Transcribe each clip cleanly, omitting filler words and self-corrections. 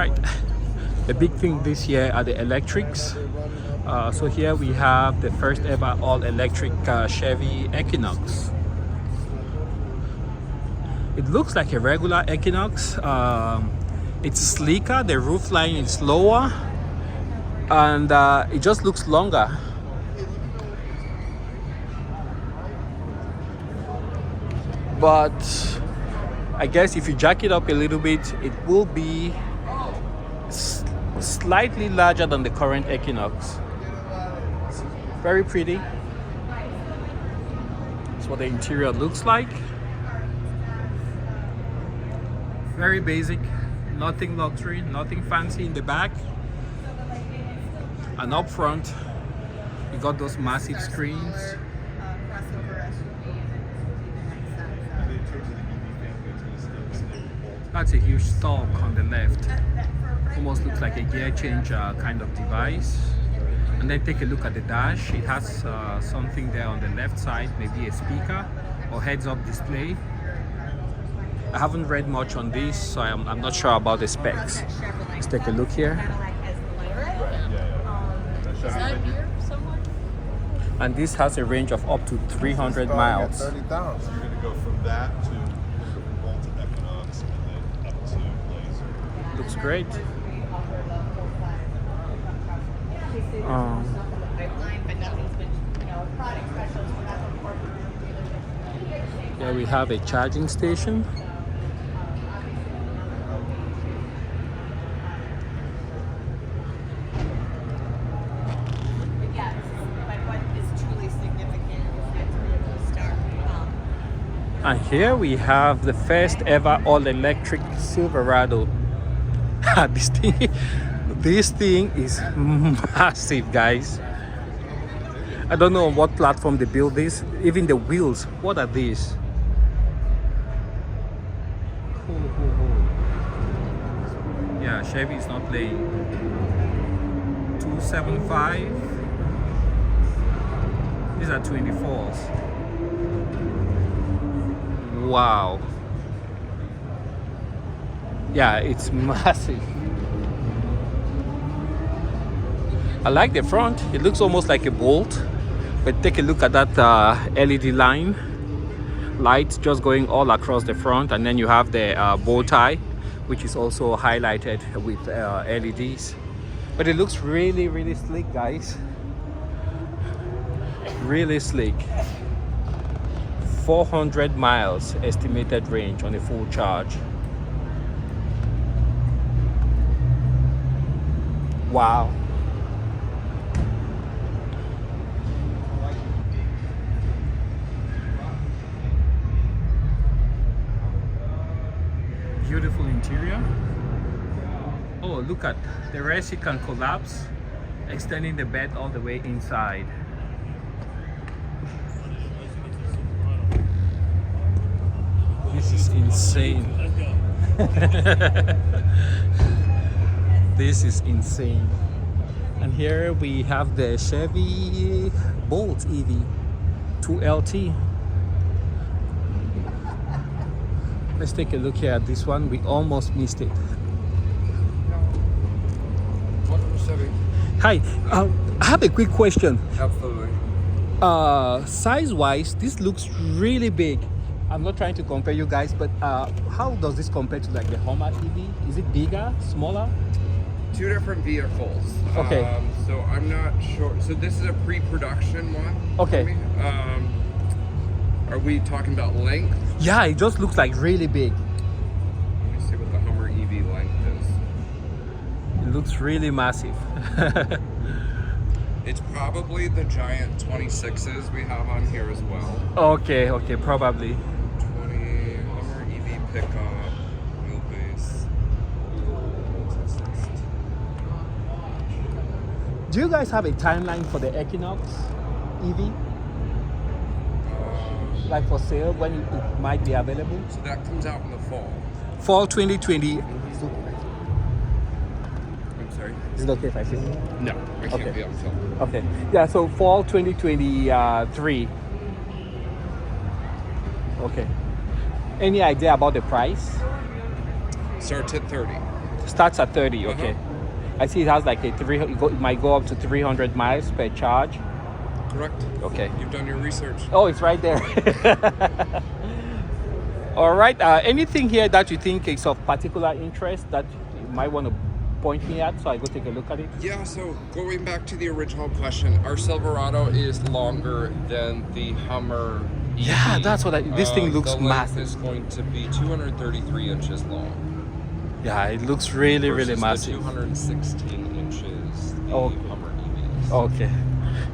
right. The big thing this year are the electrics. So here we have the first ever all-electric Chevy Equinox. It looks like a regular Equinox. It's sleeker, the roof line is lower, and it just looks longer. But I guess if you jack it up a little bit, it will be slightly larger than the current Equinox. Very pretty. That's what the interior looks like. Very basic, nothing luxury, nothing fancy in the back. And up front, you got those massive screens. That's a huge stalk on the left. Almost looks like a gear change kind of device. And then take a look at the dash. It has something there on the left side, maybe a speaker or heads-up display. I haven't read much on this, so I'm not sure about the specs. Let's take a look here. And this has a range of up to 300 miles. 30,000. You're going to go from that to Volt Equinox and then up to Blazer. Looks great. Here we have a charging station. And here we have the first ever all-electric Silverado. This thing is massive, guys. I don't know on what platform they build this. Even the wheels, what are these? Yeah, Chevy is not playing. 275. These are 24s. Wow. Yeah, it's massive. I like the front. It looks almost like a Bolt. But take a look at that LED line. Lights just going all across the front. And then you have the bow tie, which is also highlighted with LEDs. But it looks really, really sleek, guys. Really sleek. 400 miles estimated range on a full charge. Wow. Beautiful interior. Oh, look at the rest. It can collapse, extending the bed all the way inside. This is insane. This is insane. And here we have the Chevy Bolt EV 2LT. Let's take a look here at this one. We almost missed it. Welcome to Chevy. Hi, I have a quick question. Absolutely. Size-wise, this looks really big. I'm not trying to compare you guys, but how does this compare to like the Hummer EV? Is it bigger, smaller? Two different vehicles. Okay. So I'm not sure. So this is a pre-production one. Okay. Are we talking about length? Yeah, it just looks like really big. Let me see what the Hummer EV length is. It looks really massive. It's probably the giant 26s we have on here as well. Okay, probably. 20 Hummer EV pickup, wheelbase. Do you guys have a timeline for the Equinox EV? Like for sale, when it might be available? So that comes out in the fall. Fall 2020. I'm sorry? Is it okay if I see? No, I can't Okay. be able to tell. Okay. Yeah, so fall 2023. Okay. Any idea about the price? Starts at 30. Starts at 30. Okay. I see it has like a it might go up to 300 miles per charge. Correct. Okay. You've done your research. Oh, it's right there. All right. Anything here that you think is of particular interest that you might want to point me at, so I go take a look at it? Yeah, so going back to the original question, our Silverado is longer than the Hummer EV. Yeah, that's what this thing looks the length massive. is going to be 233 inches long. Yeah, it looks really, really versus the massive. 216 inches the Okay. Hummer EV is. Okay.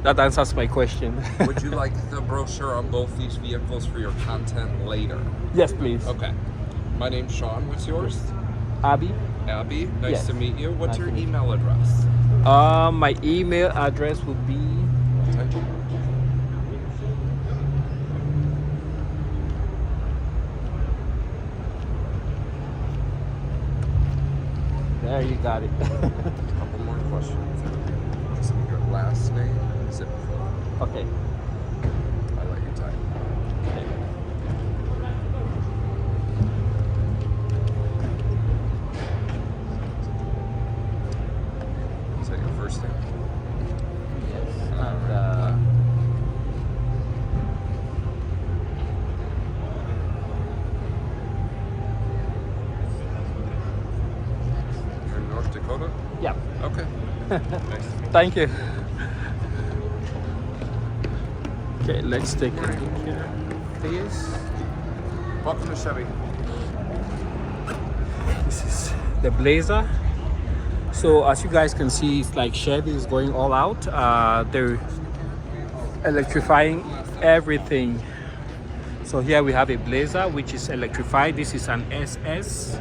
That answers my question. Would you like the brochure on both these vehicles for your content later? Yes, please. Okay. My name's Sean. What's yours? Abby? Abby. Nice Yes. to meet you. What's Nice your to meet you. email address? My email address would be there. You got it. Couple more questions. What's your last name? Zip code. Okay. I'll let you type. Is that your first name? Yes. And You're in North Dakota? yeah. Okay. Nice to meet you. Thank you. Okay, let's take a look here. Please. Welcome to Chevy. This is the Blazer. So as you guys can see, it's like Chevy is going all out. They're electrifying everything. So here we have a Blazer which is electrified. This is an SS.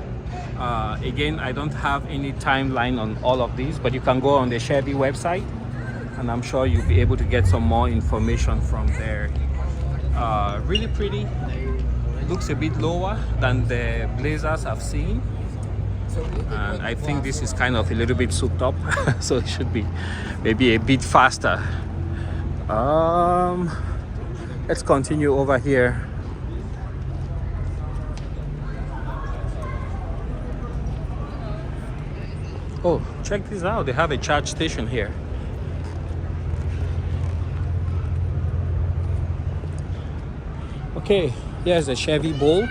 Again, I don't have any timeline on all of these, but you can go on the Chevy website and I'm sure you'll be able to get some more information from there. Really pretty. Looks a bit lower than the Blazers I've seen. And I think this is kind of a little bit souped up, so it should be maybe a bit faster. Let's continue over here. Oh, check this out. They have a charge station here. Okay, here's a Chevy Bolt,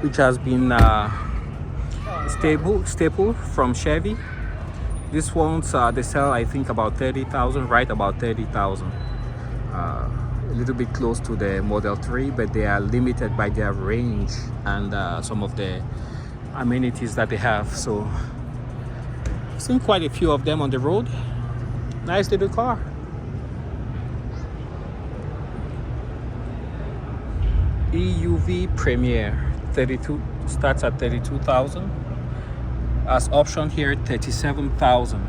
which has been staple from Chevy. These ones they sell, I think, about 30,000, right about 30,000. A little bit close to the Model 3, but they are limited by their range and some of the amenities that they have. So I've seen quite a few of them on the road. Nice little car. EUV Premier 32 starts at 32,000. As option here, 37,000.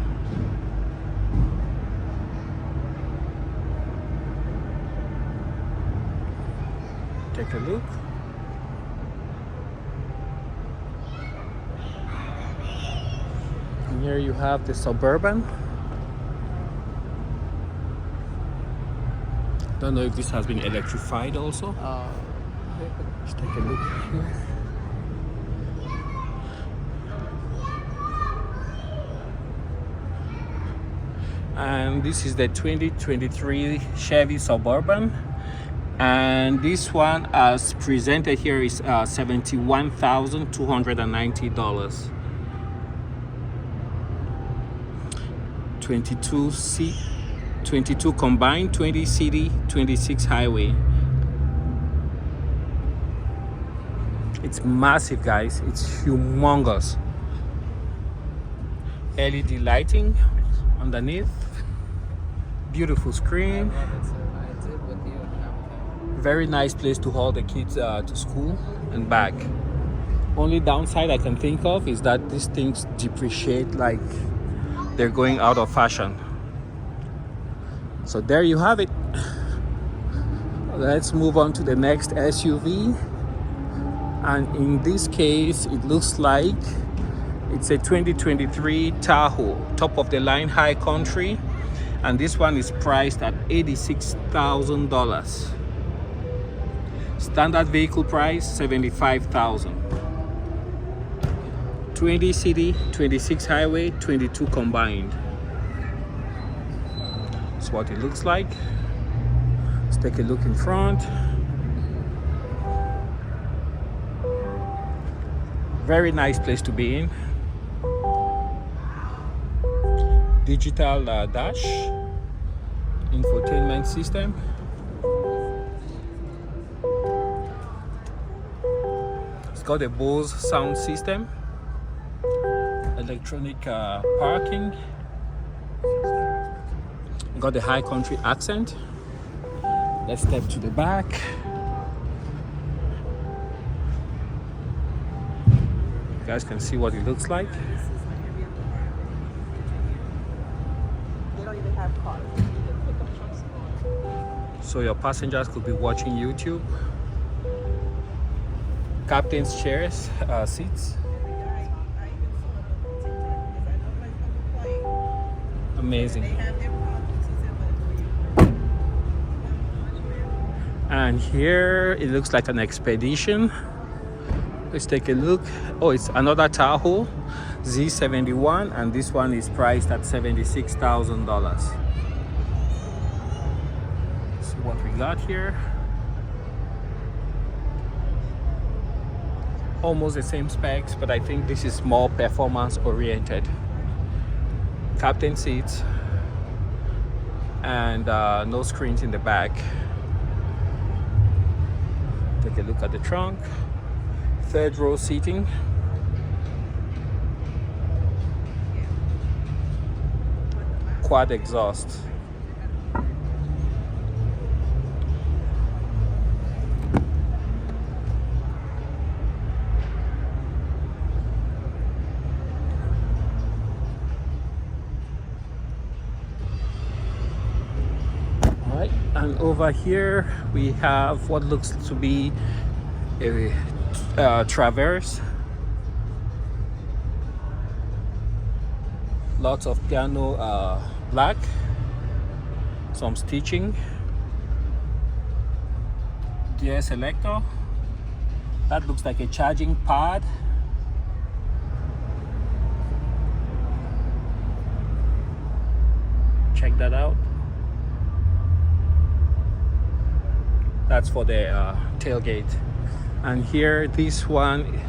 Take a look. And here you have the Suburban. Don't know if this has been electrified also. Let's take a look here. And this is the 2023 Chevy Suburban. And this one, as presented here, is $71,290. 22 combined, 20 city, 26 highway. It's massive, guys. It's humongous. LED lighting underneath. Beautiful screen. Very nice place to haul the kids to school and back. Only downside I can think of is that these things depreciate like they're going out of fashion. So there you have it. Let's move on to the next SUV. And in this case, it looks like it's a 2023 Tahoe, top of the line high country. And this one is priced at $86,000. Standard vehicle price, $75,000. 20 city, 26 highway, 22 combined. That's what it looks like. Let's take a look in front. Very nice place to be in. Digital dash, infotainment system. It's got a Bose sound system, electronic parking. Got the high country accent. Let's step to the back. You guys can see what it looks like. They don't even have cars. You can pick up trucks. So your passengers could be watching YouTube. Captain's chairs, seats. Amazing. And here it looks like an Expedition. Let's take a look. Oh, it's another Tahoe Z71, and this one is priced at $76,000. See what we got here. Almost the same specs, but I think this is more performance oriented. Captain seats and no screens in the back. Take a look at the trunk. Third row seating. Quad exhaust. Alright, and over here we have what looks to be a Traverse. Lots of piano black, some stitching, gear selector. That looks like a charging pad. Check that out. That's for the tailgate. And here, this one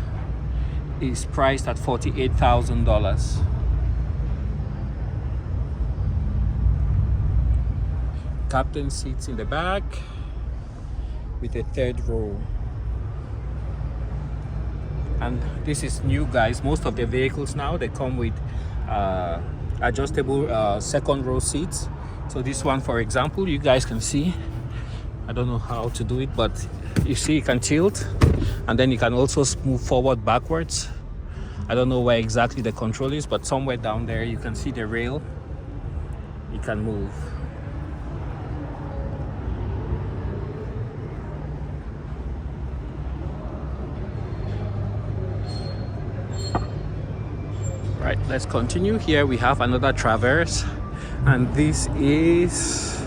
is priced at $48,000. Captain seats in the back with a third row. And this is new, guys. Most of the vehicles now, they come with adjustable second row seats. So this one, for example, you guys can see. I don't know how to do it, but you see you can tilt, and then you can also move forward, backwards. I don't know where exactly the control is, but somewhere down there you can see the rail. You can move. Right, let's continue. Here we have another Traverse, and this is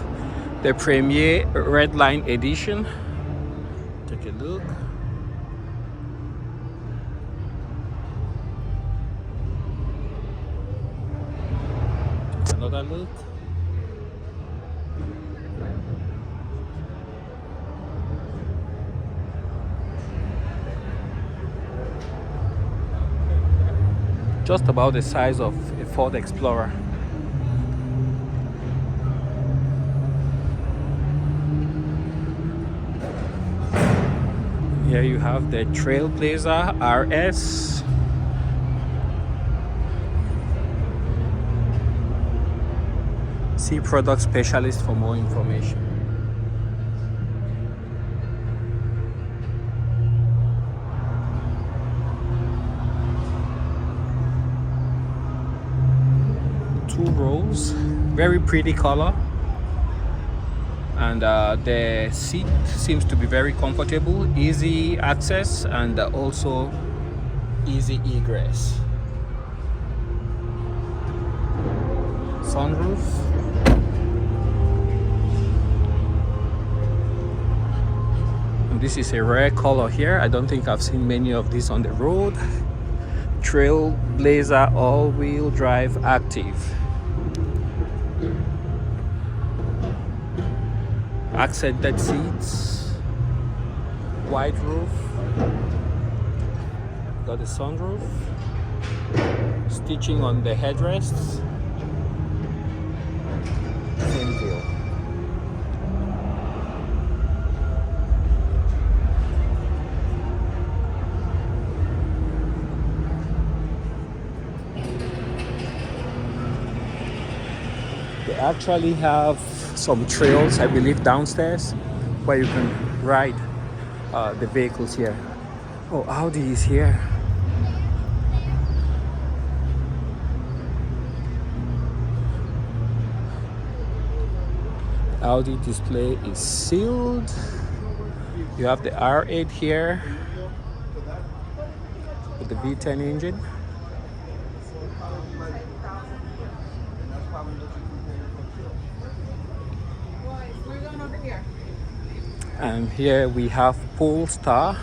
the Premier Redline Edition. Take a look. Another look. Just about the size of a Ford Explorer. Here you have the Trailblazer RS. See product specialist for more information. Two rows, very pretty color. And the seat seems to be very comfortable, easy access, and also easy egress. Sunroof. And this is a rare color here. I don't think I've seen many of these on the road. Trailblazer all-wheel drive active. Accented seats, white roof, got the sunroof, stitching on the headrests, same deal. They actually have some trails, I believe, downstairs where you can ride the vehicles here. Oh, Audi is here. Audi display is sealed. You have the R8 here with the V10 engine. We're going over here. And here we have Polestar.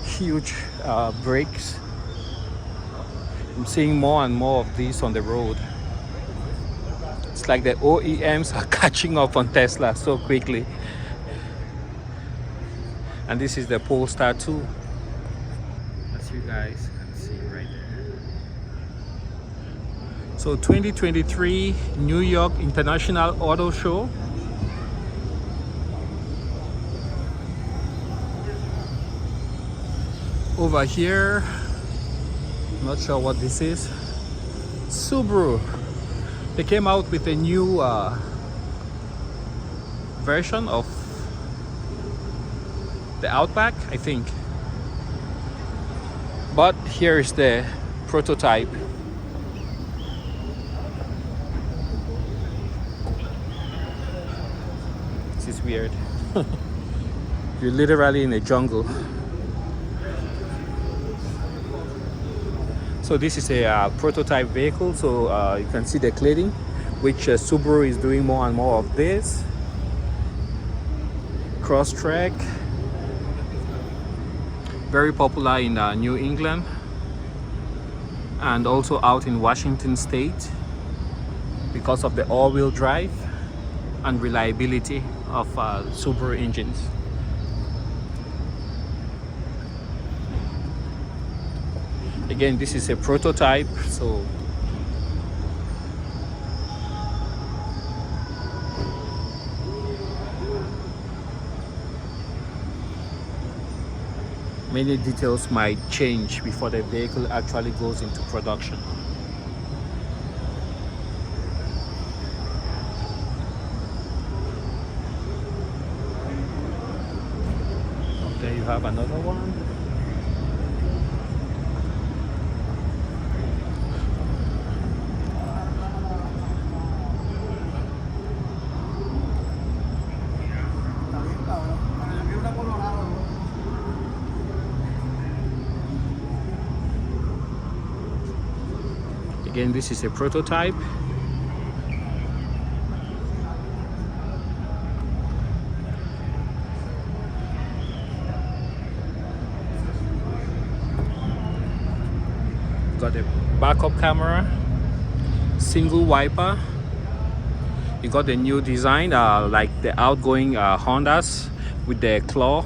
Huge brakes. I'm seeing more and more of these on the road. It's like the OEMs are catching up on Tesla so quickly. And this is the Polestar 2. As you guys can see right there. So 2023 New York International Auto Show. Over here, not sure what this is. Subaru. They came out with a new version of the Outback, I think. But here is the prototype. This is weird. You're literally in a jungle. So this is a prototype vehicle, so you can see the cladding, which Subaru is doing more and more of this. Crosstrek, very popular in New England and also out in Washington State because of the all-wheel drive and reliability of Subaru engines. Again, this is a prototype, so many details might change before the vehicle actually goes into production. There you have another one. Again, this is a prototype. Got a backup camera, single wiper. You got the new design, like the outgoing Hondas with the claw.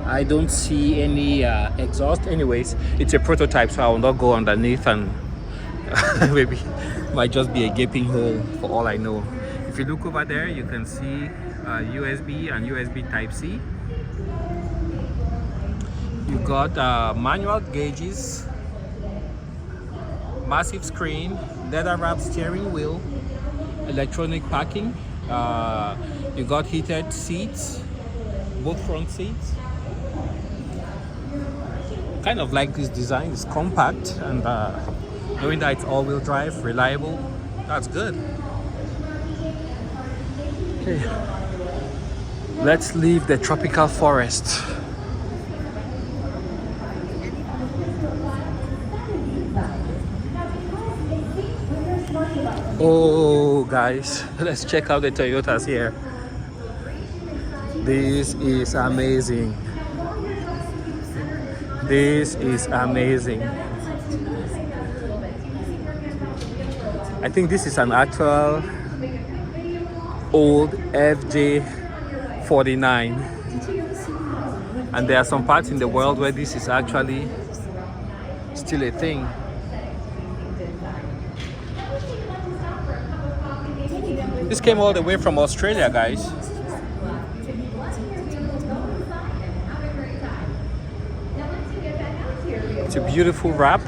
I don't see any exhaust. Anyways, it's a prototype, so I will not go underneath, and maybe might just be a gaping hole for all I know. If you look over there, you can see USB and USB Type-C. You got manual gauges, massive screen, leather wrapped steering wheel, electronic parking. You got heated seats, both front seats. Kind of like this design. It's compact, and knowing that it's all-wheel drive, reliable, that's good. Okay, let's leave the tropical forest. Oh, guys, let's check out the Toyotas here. This is amazing. This is amazing. I think this is an actual old FJ49. And there are some parts in the world where this is actually still a thing. This came all the way from Australia, guys. It's a beautiful wrap.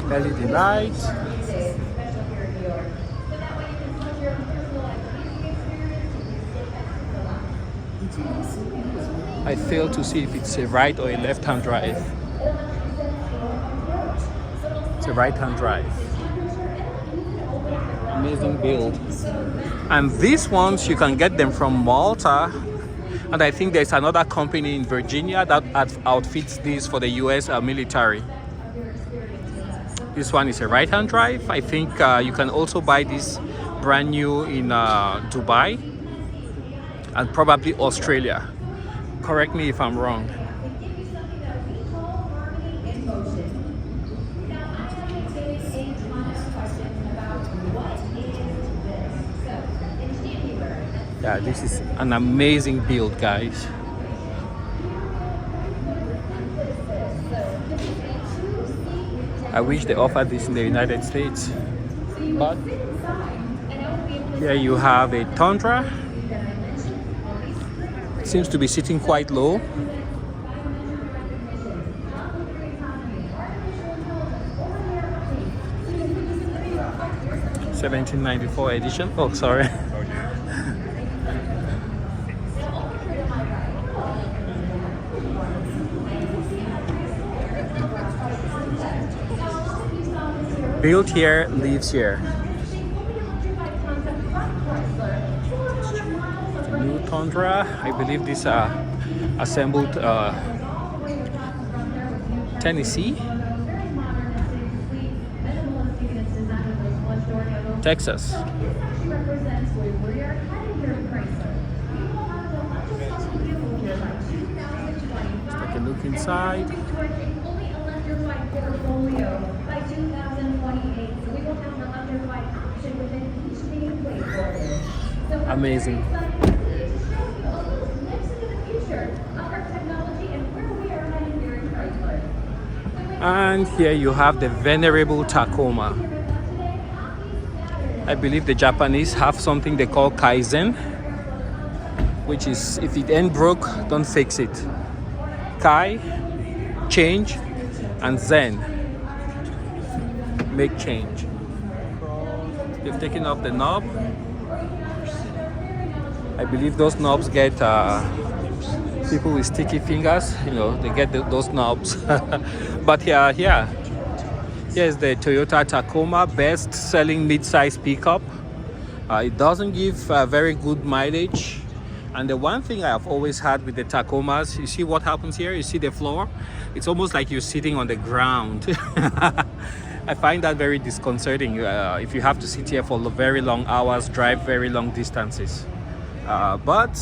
LED light. I fail to see if it's a right or a left-hand drive. It's a right-hand drive. Amazing build. And these ones, you can get them from Malta. And I think there's another company in Virginia that outfits these for the US military. This one is a right-hand drive. I think you can also buy this brand new in Dubai and probably Australia. Correct me if I'm wrong. Yeah, this is an amazing build, guys. I wish they offered this in the United States. But here you have a Tundra. It seems to be sitting quite low. $1794 edition. Oh, sorry. Built here, lives here. New Tundra. I believe these are assembled Tennessee, Texas. Let's take a look inside. Amazing. And here you have the venerable Tacoma. I believe the Japanese have something they call Kaizen, which is if it ain't broke, don't fix it. Kai, change, and Zen, make change. They've taken off the knob. I believe those knobs get people with sticky fingers, you know, they get those knobs. But here's the Toyota Tacoma, best-selling mid-size pickup. It doesn't give very good mileage. And the one thing I've always had with the Tacomas, you see what happens here? You see the floor? It's almost like you're sitting on the ground. I find that very disconcerting if you have to sit here for very long hours, drive very long distances. But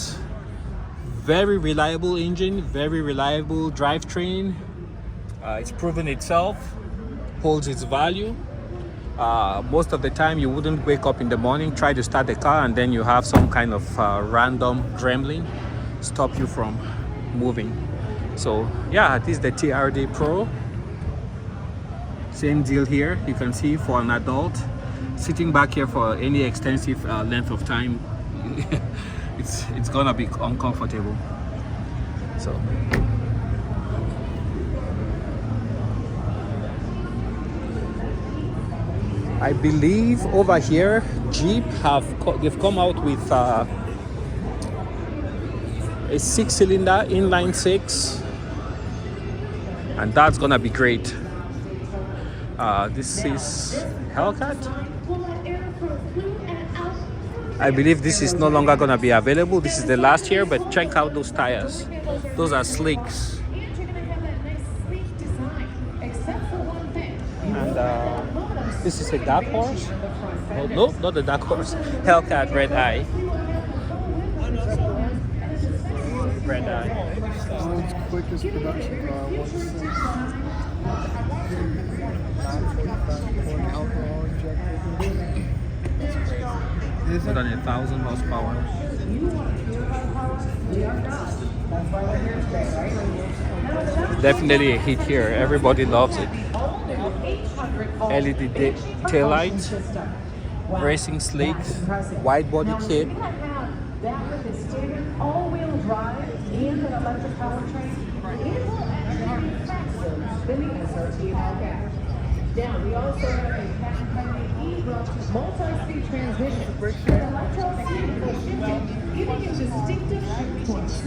very reliable engine, very reliable drivetrain. It's proven itself, holds its value. Most of the time you wouldn't wake up in the morning, try to start the car, and then you have some kind of random gremlin stop you from moving. So yeah, this is the TRD Pro. Same deal here. You can see for an adult sitting back here for any extensive length of time, it's gonna be uncomfortable. So I believe over here Jeep they've come out with a 6-cylinder inline 6, and that's gonna be great. This is Hellcat. I believe this is no longer gonna be available. This is the last year, but check out those tires. Those are slicks. This is a dark horse? Oh, no, not a dark horse. Hellcat Red Eye. Red Eye. World's quickest production car, 1.6. 945 alcohol injected. More than 1,000 horsepower. Definitely a hit here. Everybody loves it. LED tail lights, racing sleek, wide body kit. All-wheel drive and an electric powertrain. It will actually be faster than the SRT Hellcat. Now, we also have a patent-pending e-brushed multi-speed transmission with electro-mechanical shifting, giving you distinctive shift points.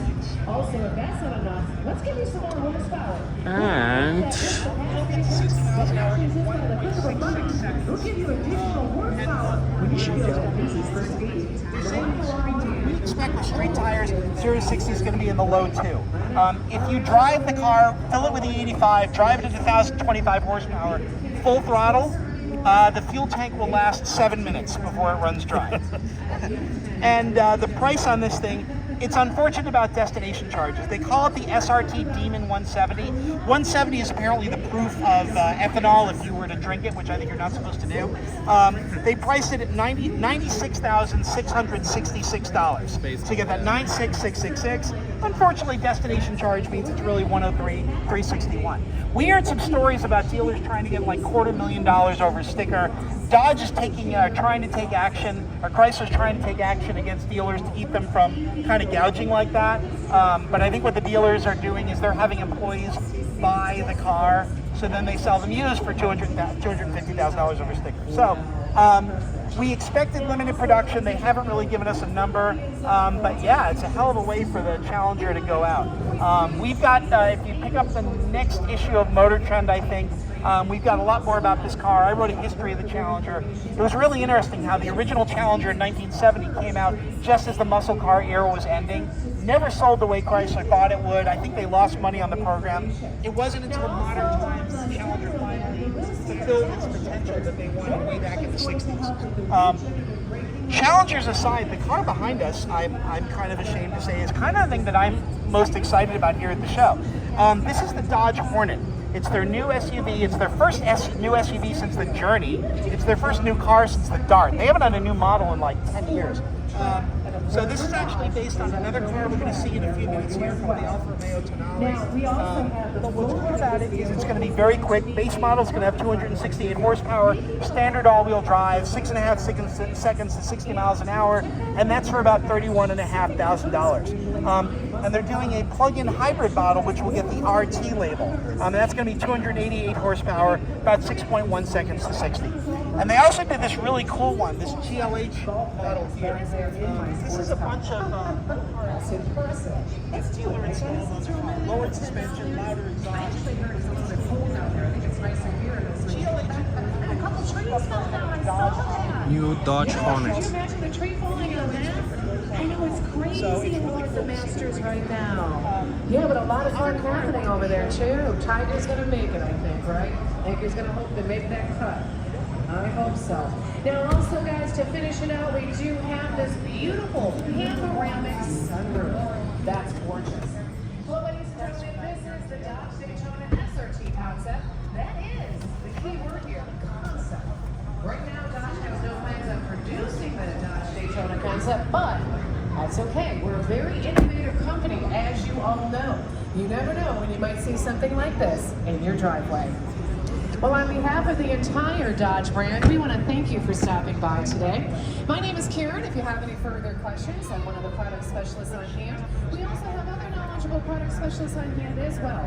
Also, if that's not enough, let's give you some more horsepower. And We'll give you additional horsepower when you feel that busy for speed. We expect with street tires, 0 to 60 is going to be in the low 2. If you drive the car, fill it with the 85, drive it at 1,025 horsepower, full throttle, the fuel tank will last 7 minutes before it runs dry. And the price on this thing, it's unfortunate about destination charges. They call it the SRT Demon 170. 170 is apparently the proof of ethanol if you were to drink it, which I think you're not supposed to do. They priced it at $96,666 to get that 96,666. Unfortunately, destination charge means it's really 103,361. We heard some stories about dealers trying to get like $250,000 over a sticker. Dodge is trying to take action, or Chrysler's trying to take action against dealers to keep them from kind of gouging like that. But I think what the dealers are doing is they're having employees buy the car, so then they sell them used for $250,000 over a sticker. So we expected limited production. They haven't really given us a number, but yeah, it's a hell of a way for the Challenger to go out. We've got, if you pick up the next issue of Motor Trend, I think, we've got a lot more about this car. I wrote a history of the Challenger. It was really interesting how the original Challenger in 1970 came out just as the muscle car era was ending. Never sold the way Chrysler thought it would. I think they lost money on the program. It wasn't until modern times the Challenger finally fulfilled its potential that they wanted way back in the 60s. Challengers aside, the car behind us, I'm kind of ashamed to say, is kind of the thing that I'm most excited about here at the show. This is the Dodge Hornet. It's their new SUV. It's their first new SUV since the Journey. It's their first new car since the Dart. They haven't had a new model in like 10 years. So this is actually based on another car we're going to see in a few minutes here from the Alfa Romeo Tonale. But what's cool about it is it's going to be very quick. Base model is going to have 268 horsepower, standard all-wheel drive, 6.5 seconds to 60 miles an hour, and that's for about $31,500. And they're doing a plug-in hybrid model, which will get the RT label. And that's going to be 288 horsepower, about 6.1 seconds to 60. And they also did this really cool one, this GLH model here. This is a bunch of that's dealer incentives. Lowered suspension, louder exhaust. I actually heard it's a little bit cold out there. I think it's nicer here. And a couple trees fell down. I saw that. new Dodge Can Hornet. you imagine the tree falling on that? I know it's crazy in the Masters right now. Yeah, but a lot of fun happening over there too. Tiger's gonna make it, I think, right? I think he's gonna hope to make that cut. I hope so. Now also guys, to finish it out, we do have this beautiful panoramic sunroof. That's gorgeous. Well, ladies and gentlemen, this is the Dodge Daytona SRT concept. That is the key word here, concept. Right now, Dodge has no plans on producing the Dodge Daytona concept, but that's okay. We're a very innovative company, as you all know. You never know when you might see something like this in your driveway. Well, on behalf of the entire Dodge brand, we want to thank you for stopping by today. My name is Karen. If you have any further questions, I'm one of the product specialists on hand. We also have other knowledgeable product specialists on hand as well.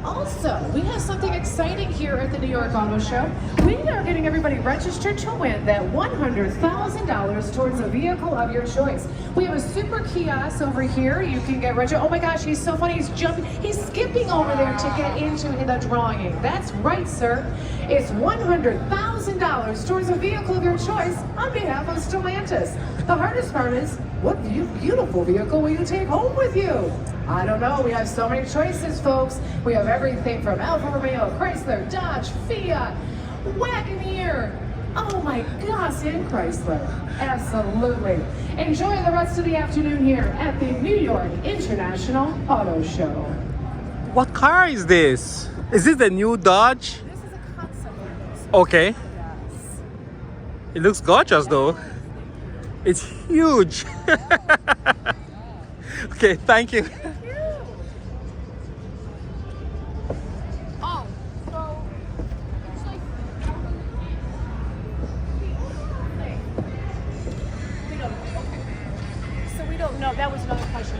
Also, we have something exciting here at the New York Auto Show. We are getting everybody registered to win that $100,000 towards a vehicle of your choice. We have a super kiosk over here. You can get registered. Oh my gosh, he's so funny. He's jumping. He's skipping over there to get into the drawing. That's right, sir. It's $100,000 towards a vehicle of your choice on behalf of Stellantis. The hardest part is, what beautiful vehicle will you take home with you? I don't know. We have so many choices, folks. We have everything from Alfa Romeo, Chrysler, Dodge, Fiat, Wagoneer, Oh my gosh, in Chrysler. Absolutely. Enjoy the rest of the afternoon here at the New York International Auto Show. What car is this? Is this the new Dodge? This is a concept. Okay. Yes. It looks gorgeous though. It's huge. Okay, thank you. Oh, so it's like we don't know. Okay. So we don't know. That was another question.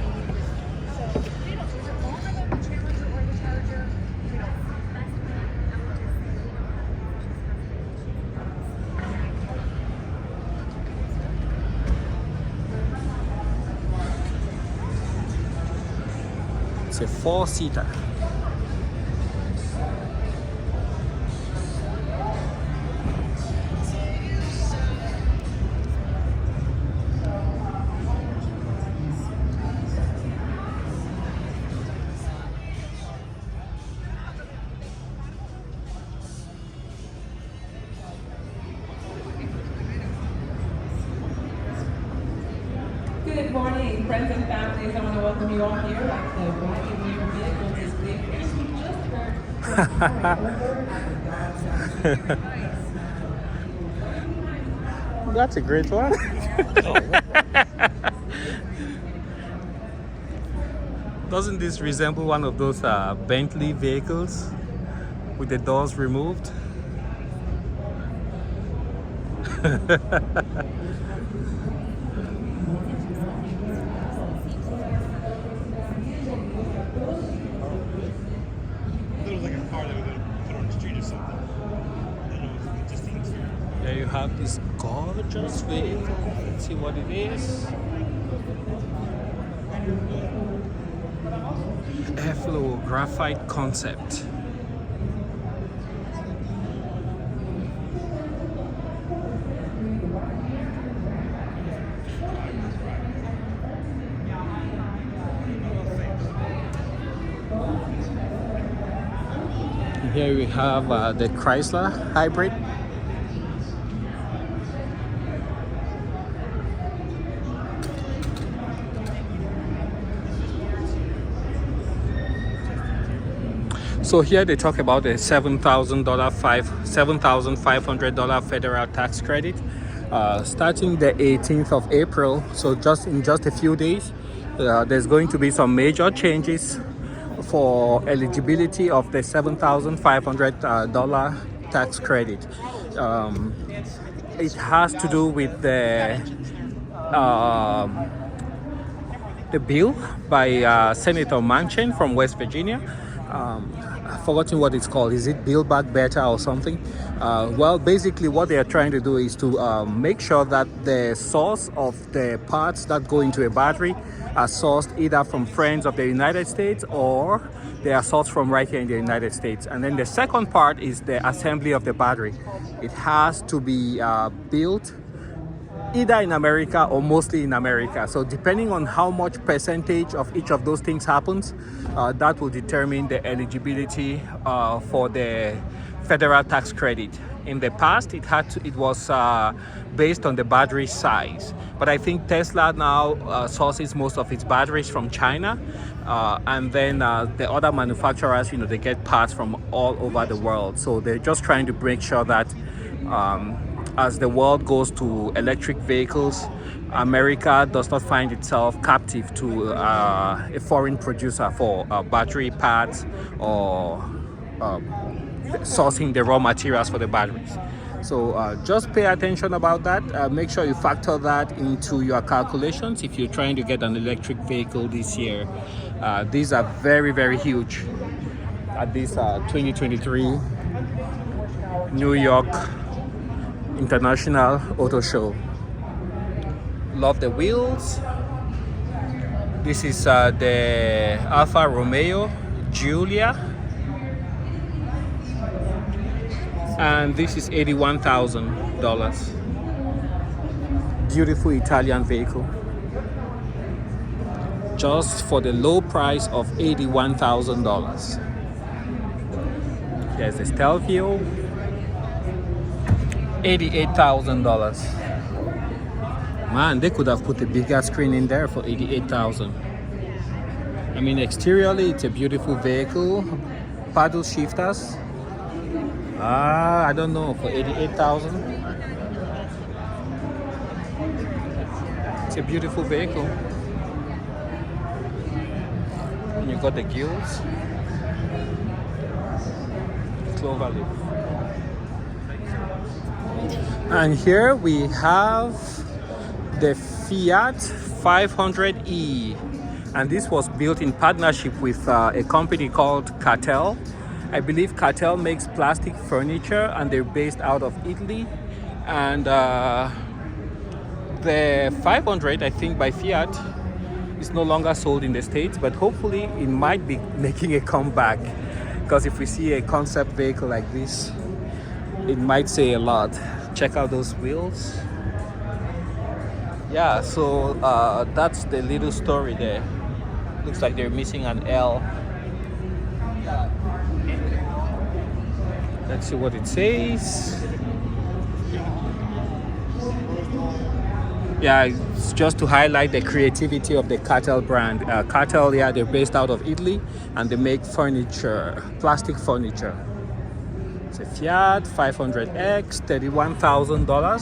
So we don't. Is it longer than the Challenger or the Charger? We don't. It's a 4-seater. Good morning, friends and families. I want to welcome you all here at the Wagoneer Vehicles this week. As we just heard That's a great one. Doesn't this resemble one of those Bentley vehicles with the doors removed? It was like a car that we could put on the street or something. And it was just the interior. There you have this gorgeous vehicle. Let's see what it is. Airflow graphite concept. Here we have the Chrysler hybrid. So here they talk about a $7,500 federal tax credit starting the 18th of April. So just in just a few days, there's going to be some major changes for eligibility of the $7,500 tax credit. It has to do with the bill by Senator Manchin from West Virginia. I've forgotten what it's called. Is it Build Back Better or something? Well, basically what they are trying to do is to make sure that the source of the parts that go into a battery are sourced either from friends of the United States or they are sourced from right here in the United States. And then the second part is the assembly of the battery. It has to be built either in America or mostly in America. So depending on how much percentage of each of those things happens, that will determine the eligibility for the federal tax credit. In the past, it was based on the battery size, but I think Tesla now sources most of its batteries from China, and then the other manufacturers, they get parts from all over the world. So they're just trying to make sure that as the world goes to electric vehicles, America does not find itself captive to a foreign producer for battery parts or sourcing the raw materials for the batteries. So just pay attention about that. Make sure you factor that into your calculations if you're trying to get an electric vehicle this year. These are very, very huge at this 2023 New York International Auto Show. Love the wheels. This is the Alfa Romeo Giulia, and this is $81,000. Beautiful Italian vehicle, just for the low price of $81,000. Here's the Stelvio. $88,000. Man, they could have put a bigger screen in there for $88,000. I mean, exteriorly, it's a beautiful vehicle. Paddle shifters. I don't know, for $88,000. It's a beautiful vehicle. And you got the gills. Clover leaf. And here we have the Fiat 500e, and this was built in partnership with a company called Cartel. I believe Cartel makes plastic furniture, and they're based out of Italy. And the 500, I think, by Fiat is no longer sold in the States, but hopefully it might be making a comeback, because if we see a concept vehicle like this, it might say a lot. Check out those wheels. Yeah, so that's the little story there. Looks like they're missing an L. Let's see what it says. Yeah, it's just to highlight the creativity of the Cartel brand. Cartel, yeah, they're based out of Italy, and they make furniture, plastic furniture. It's a Fiat 500X, $31,000.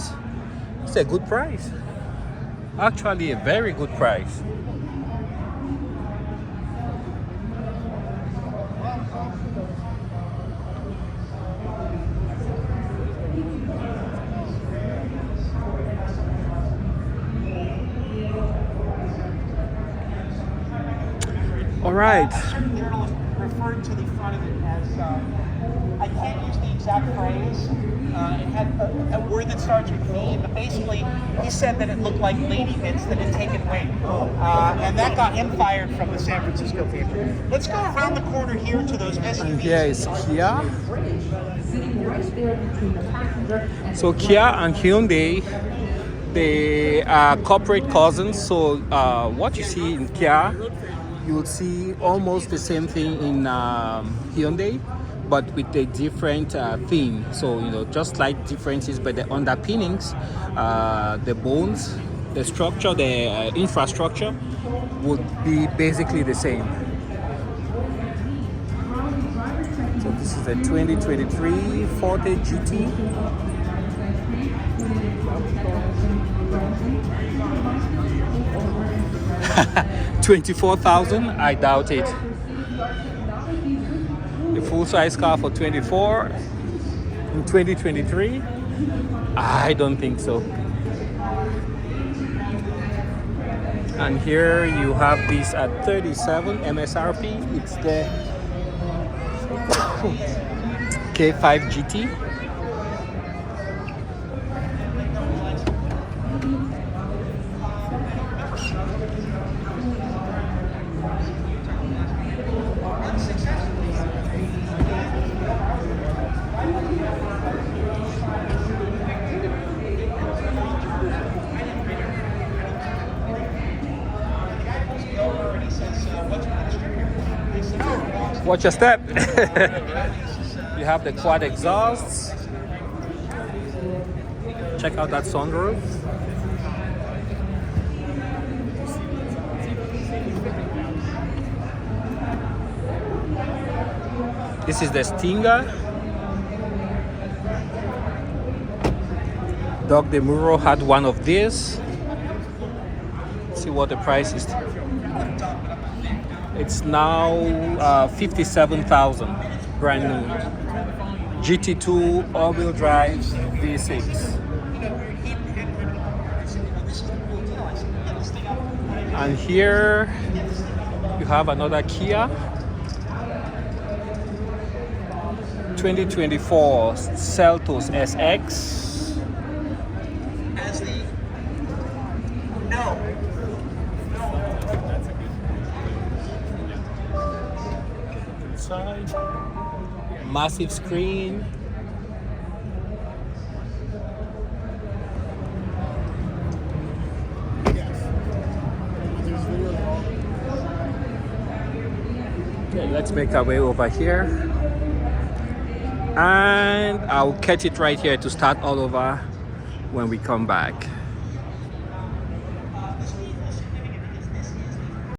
It's a good price. Actually, a very good price. All right. Certain journalists referred to the front of it as, I can't use the exact phrase, it had a word that starts with V, but basically he said that it looked like lady bits that had taken weight. And that got him fired from the San Francisco paper. Let's go around the corner here to those SUVs. And here is Kia. So Kia and Hyundai, they are corporate cousins. So what you see in Kia, you will see almost the same thing in Hyundai, but with a different theme. So, you know, just slight differences, but the underpinnings, the bones, the structure, the infrastructure would be basically the same. So this is a 2023 Forte GT. $24,000, I doubt it. The full-size car for 24 in 2023, I don't think so. And here you have this at 37 MSRP. It's the K5 GT. Watch your step. You have the quad exhausts. Check out that sunroof. This is the Stinger. Doug DeMuro had one of these. Let's see what the price is. It's now $57,000, brand new. GT2 all-wheel drive V6. And here you have another Kia 2024 Seltos SX. Massive screen. Okay, let's make our way over here. and I'll catch it right here to start all over when we come back.